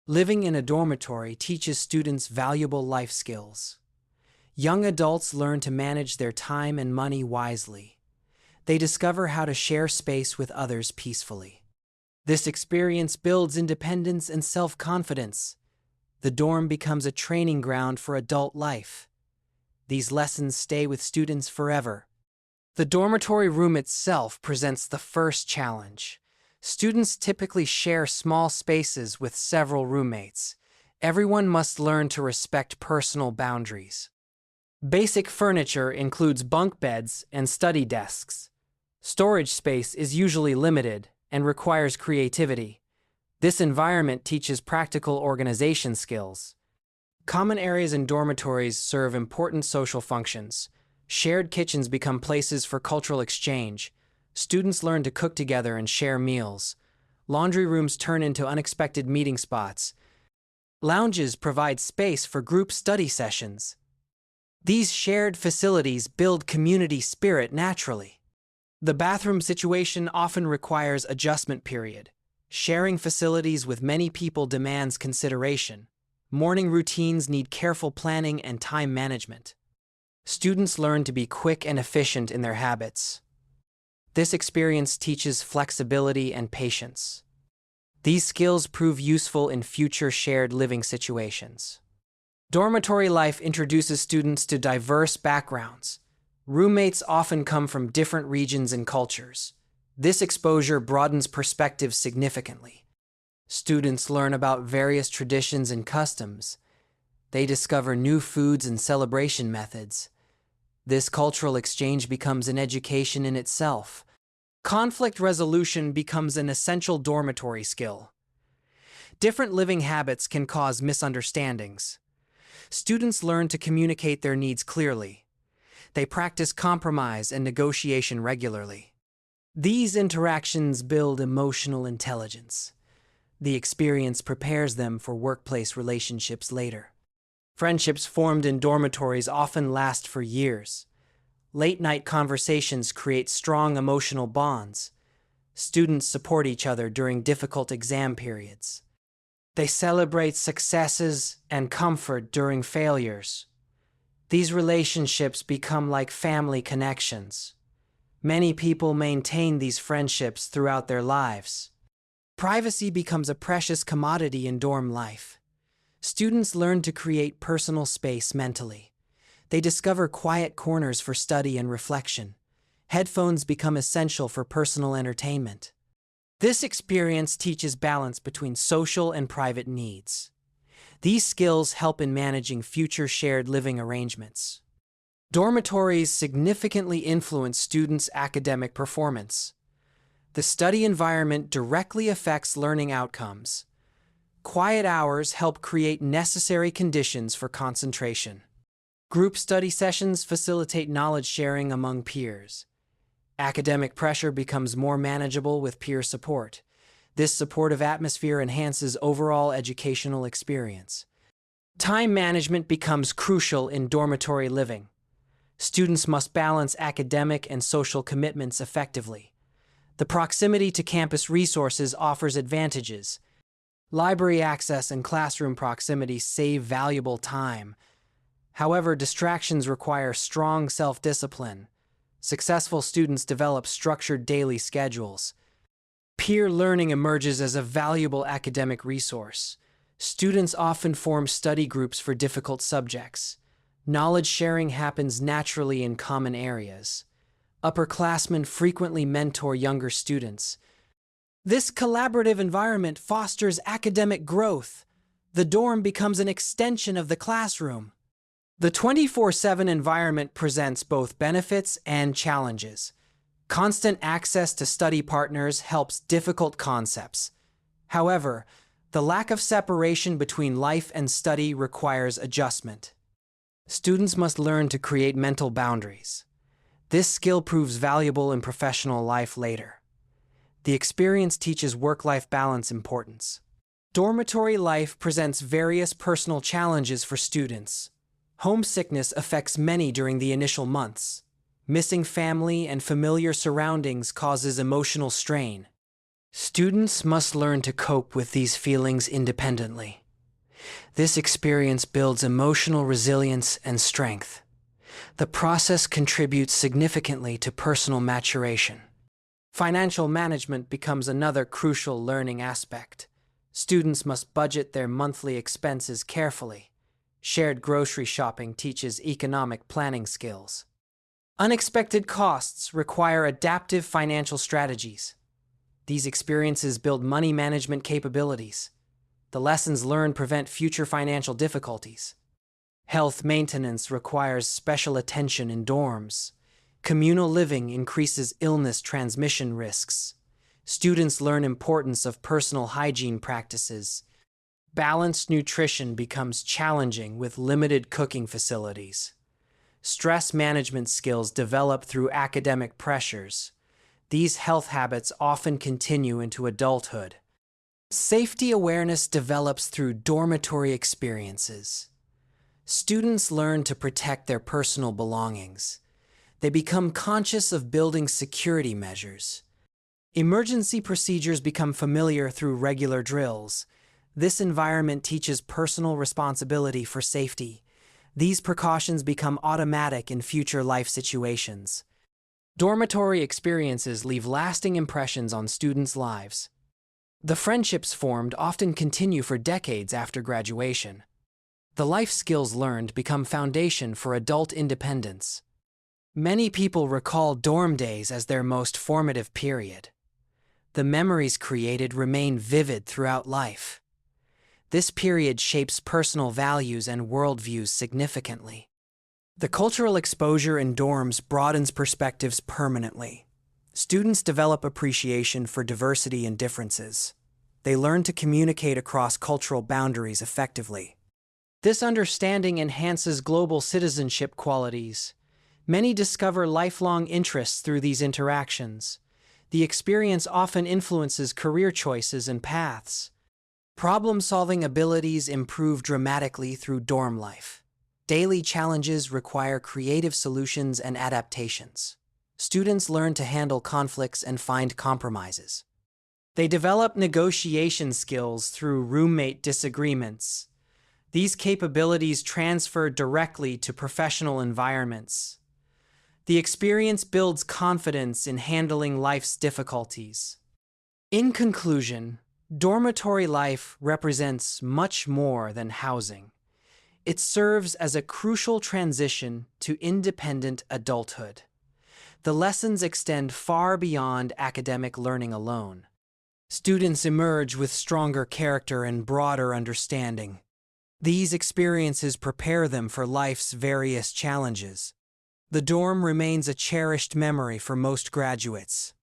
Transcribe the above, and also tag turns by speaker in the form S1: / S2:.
S1: Living in a dormitory teaches students valuable life skills. Young adults learn to manage their time and money wisely. They discover how to share space with others peacefully. This experience builds independence and self-confidence. The dorm becomes a training ground for adult life. These lessons stay with students forever. The dormitory room itself presents the first challenge. Students typically share small spaces with several roommates. Everyone must learn to respect personal boundaries. Basic furniture includes bunk beds and study desks. Storage space is usually limited and requires creativity. This environment teaches practical organization skills. Common areas in dormitories serve important social functions. Shared kitchens become places for cultural exchange. Students learn to cook together and share meals. Laundry rooms turn into unexpected meeting spots. Lounges provide space for group study sessions. These shared facilities build community spirit naturally. The bathroom situation often requires adjustment period. Sharing facilities with many people demands consideration. Morning routines need careful planning and time management. Students learn to be quick and efficient in their habits. This experience teaches flexibility and patience. These skills prove useful in future shared living situations. Dormitory life introduces students to diverse backgrounds. Roommates often come from different regions and cultures. This exposure broadens perspectives significantly. Students learn about various traditions and customs. They discover new foods and celebration methods. This cultural exchange becomes an education in itself. Conflict resolution becomes an essential dormitory skill. Different living habits can cause misunderstandings. Students learn to communicate their needs clearly. They practice compromise and negotiation regularly. These interactions build emotional intelligence. The experience prepares them for workplace relationships later. Friendships formed in dormitories often last for years. Late-night conversations create strong emotional bonds. Students support each other during difficult exam periods. They celebrate successes and comfort during failures. These relationships become like family connections. Many people maintain these friendships throughout their lives. Privacy becomes a precious commodity in dorm life. Students learn to create personal space mentally. They discover quiet corners for study and reflection. Headphones become essential for personal entertainment. This experience teaches balance between social and private needs. These skills help in managing future shared living arrangements. Dormitories significantly influence students' academic performance. The study environment directly affects learning outcomes. Quiet hours help create necessary conditions for concentration. Group study sessions facilitate knowledge sharing among peers. Academic pressure becomes more manageable with peer support. This supportive atmosphere enhances overall educational experience. Time management becomes crucial in dormitory living. Students must balance academic and social commitments effectively. The proximity to campus resources offers advantages. Library access and classroom proximity save valuable time. However, distractions require strong self-discipline. Successful students develop structured daily schedules. Peer learning emerges as a valuable academic resource. Students often form study groups for difficult subjects. Knowledge sharing happens naturally in common areas. Upperclassmen frequently mentor younger students. This collaborative environment fosters academic growth. The dorm becomes an extension of the classroom. The 24/7 environment presents both benefits and challenges. Constant access to study partners helps difficult concepts. However, the lack of separation between life and study requires adjustment. Students must learn to create mental boundaries. This skill proves valuable in professional life later. The experience teaches work-life balance importance. Dormitory life presents various personal challenges for students. Homesickness affects many during the initial months. Missing family and familiar surroundings causes emotional strain. Students must learn to cope with these feelings independently. This experience builds emotional resilience and strength. The process contributes significantly to personal maturation. Financial management becomes another crucial learning aspect. Students must budget their monthly expenses carefully. Shared grocery shopping teaches economic planning skills. Unexpected costs require adaptive financial strategies. These experiences build money management capabilities. The lessons learned prevent future financial difficulties. Health maintenance requires special attention in dorms. Communal living increases illness transmission risks. Students learn importance of personal hygiene practices. Balanced nutrition becomes challenging with limited cooking facilities. Stress management skills develop through academic pressures. These health habits often continue into adulthood. Safety awareness develops through dormitory experiences. Students learn to protect their personal belongings. They become conscious of building security measures. Emergency procedures become familiar through regular drills. This environment teaches personal responsibility for safety. These precautions become automatic in future life situations. Dormitory experiences leave lasting impressions on students' lives. The friendships formed often continue for decades after graduation. The life skills learned become foundation for adult independence. Many people recall dorm days as their most formative period. The memories created remain vivid throughout life. This period shapes personal values and worldviews significantly. The cultural exposure in dorms broadens perspectives permanently. Students develop appreciation for diversity and differences. They learn to communicate across cultural boundaries effectively. This understanding enhances global citizenship qualities. Many discover lifelong interests through these interactions. The experience often influences career choices and paths. Problem-solving abilities improve dramatically through dorm life. Daily challenges require creative solutions and adaptations. Students learn to handle conflicts and find compromises. They develop negotiation skills through roommate disagreements. These capabilities transfer directly to professional environments. The experience builds confidence in handling life's difficulties. In conclusion, dormitory life represents much more than housing. It serves as a crucial transition to independent adulthood. The lessons extend far beyond academic learning alone. Students emerge with stronger character and broader understanding. These experiences prepare them for life's various challenges. The dorm remains a cherished memory for most graduates.